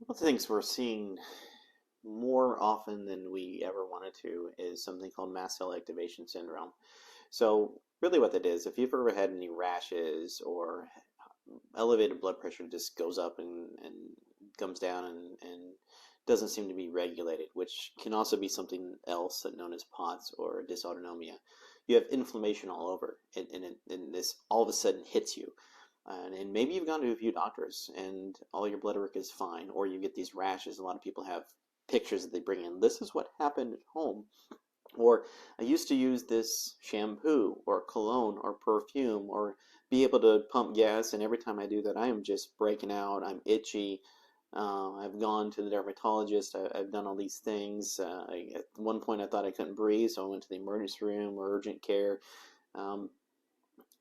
One of the things we're seeing more often than we ever wanted to is something called Mast Cell Activation Syndrome. So, really, what that is, if you've ever had any rashes or elevated blood pressure just goes up and comes down and doesn't seem to be regulated, which can also be something else known as POTS or dysautonomia. You have inflammation all over, and this all of a sudden hits you. And maybe you've gone to a few doctors and all your blood work is fine, or you get these rashes. A lot of people have pictures that they bring in. This is what happened at home. Or I used to use this shampoo or cologne or perfume or be able to pump gas, and every time I do that, I am just breaking out. I'm itchy. I've gone to the dermatologist. I've done all these things. At one point, I thought I couldn't breathe, so I went to the emergency room or urgent care. Um,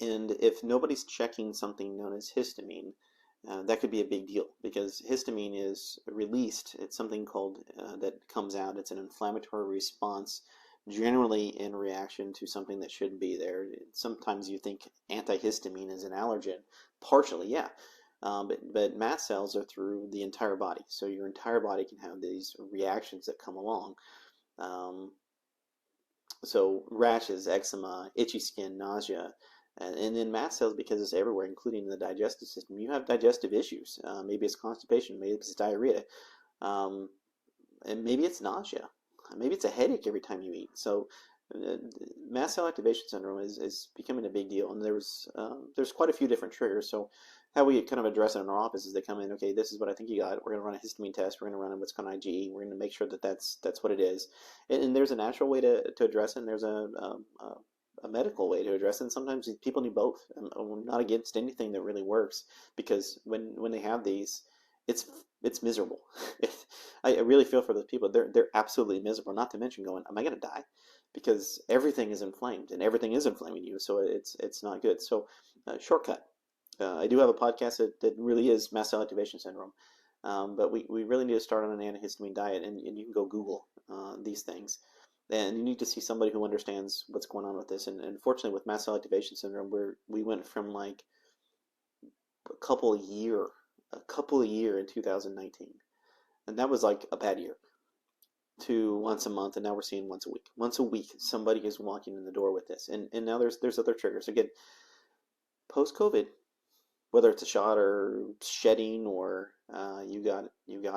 and if nobody's checking something known as histamine, that could be a big deal because histamine is released. It's something called that comes out. It's an inflammatory response, generally in reaction to something that shouldn't be there. Sometimes you think antihistamine is an allergen. Partially, yeah. But mast cells are through the entire body. So your entire body can have these reactions that come along. Um, so rashes, eczema, itchy skin, nausea, and then mast cells, because it's everywhere, including the digestive system. You have digestive issues. Maybe it's constipation, maybe it's diarrhea, um, and maybe it's nausea. Maybe it's a headache every time you eat. So uh, mast cell activation syndrome is becoming a big deal, and there's quite a few different triggers. So how we kind of address it in our office is they come in, okay, this is what I think you got. We're going to run a histamine test. We're going to run what's called IgE. We're going to make sure that that's what it is. And there's a natural way to address it, and there's a medical way to address it. And sometimes people need both. I'm not against anything that really works, because when they have these, it's it's miserable. I really feel for those people. They're absolutely miserable. Not to mention going, am I going to die? Because everything is inflamed and everything is inflaming you. So it's not good. So shortcut. I do have a podcast that really is mast cell activation syndrome. But we really need to start on an antihistamine diet, and you can go Google these things. And you need to see somebody who understands what's going on with this. And fortunately, with mast cell activation syndrome, we went from like a couple a year, a couple a year in 2019, and that was like a bad year, to once a month, and now we're seeing once a week. Once a week, somebody is walking in the door with this, and now there's other triggers. Again, post COVID, whether it's a shot or shedding or you got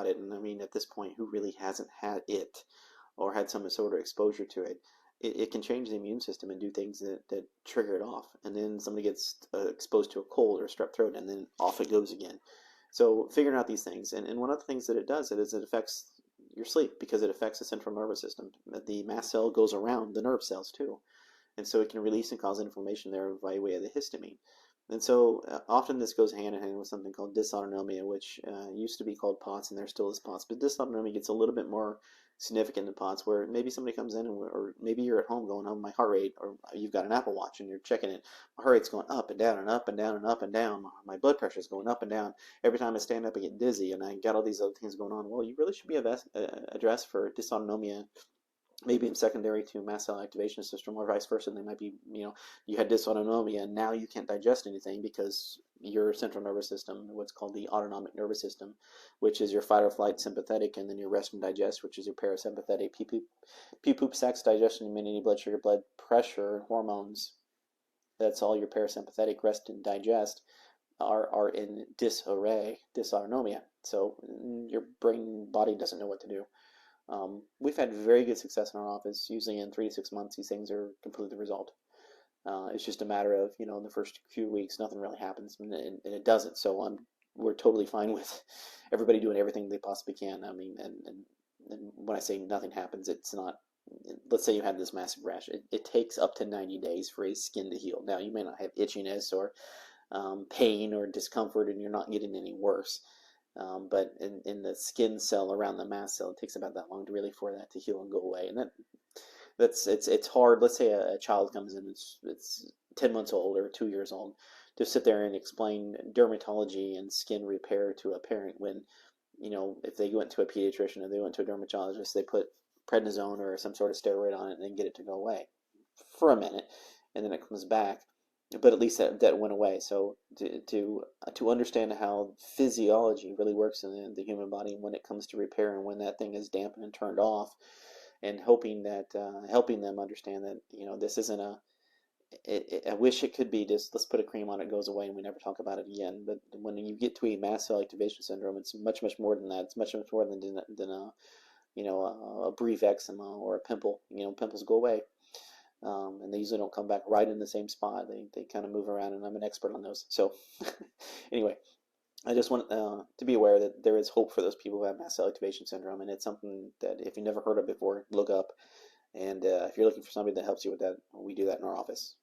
it. And I mean, at this point, who really hasn't had it or had some sort of exposure to it? It can change the immune system and do things that trigger it off. And then somebody gets exposed to a cold or a strep throat, and then off it goes again. So figuring out these things, and one of the things that it does is it affects your sleep, because it affects the central nervous system. The mast cell goes around the nerve cells too, and so it can release and cause inflammation there by way of the histamine. And so often this goes hand in hand with something called dysautonomia, which used to be called POTS, and there still is POTS. But dysautonomia gets a little bit more significant in POTS, where maybe somebody comes in, or maybe you're at home going, oh, my heart rate, or you've got an Apple Watch and you're checking it. My heart rate's going up and down and up and down and up and down. My blood pressure is going up and down. Every time I stand up, I get dizzy, and I got all these other things going on. Well, you really should be addressed for dysautonomia, maybe in secondary to mast cell activation syndrome, or vice versa. They might be, you had dysautonomia and now you can't digest anything because your central nervous system, what's called the autonomic nervous system, which is your fight or flight sympathetic, and then your rest and digest, which is your parasympathetic. Pee poop, sex, digestion, immunity, blood sugar, blood pressure, hormones. That's all your parasympathetic. Rest and digest are in disarray, dysautonomia. So your brain body doesn't know what to do. We've had very good success in our office. Usually in 3 to 6 months, these things are completely resolved. It's just a matter of, in the first few weeks, nothing really happens, and it doesn't. So we're totally fine with everybody doing everything they possibly can. I mean, and when I say nothing happens, it's not, let's say you had this massive rash. It takes up to 90 days for a skin to heal. Now, you may not have itchiness or pain or discomfort, and you're not getting any worse. But in the skin cell around the mast cell, it takes about that long to really for that to heal and go away. And it's hard. Let's say a child comes in, it's 10 months old or 2 years old, to sit there and explain dermatology and skin repair to a parent when, if they went to a pediatrician or they went to a dermatologist, they put prednisone or some sort of steroid on it and then get it to go away for a minute, and then it comes back. but at least that went away. So to understand how physiology really works in the human body when it comes to repair and when that thing is dampened and turned off, and hoping that helping them understand that this isn't a I wish it could be just let's put a cream on it, goes away, and we never talk about it again. But when you get to a mast cell activation syndrome, it's much more than that. It's much more than a a brief eczema or a pimple. Pimples go away, and they usually don't come back right in the same spot. They kind of move around, and I'm an expert on those. So anyway, I just want to be aware that there is hope for those people who have mast cell activation syndrome, and it's something that if you never heard of before, look up. And if you're looking for somebody that helps you with that, we do that in our office.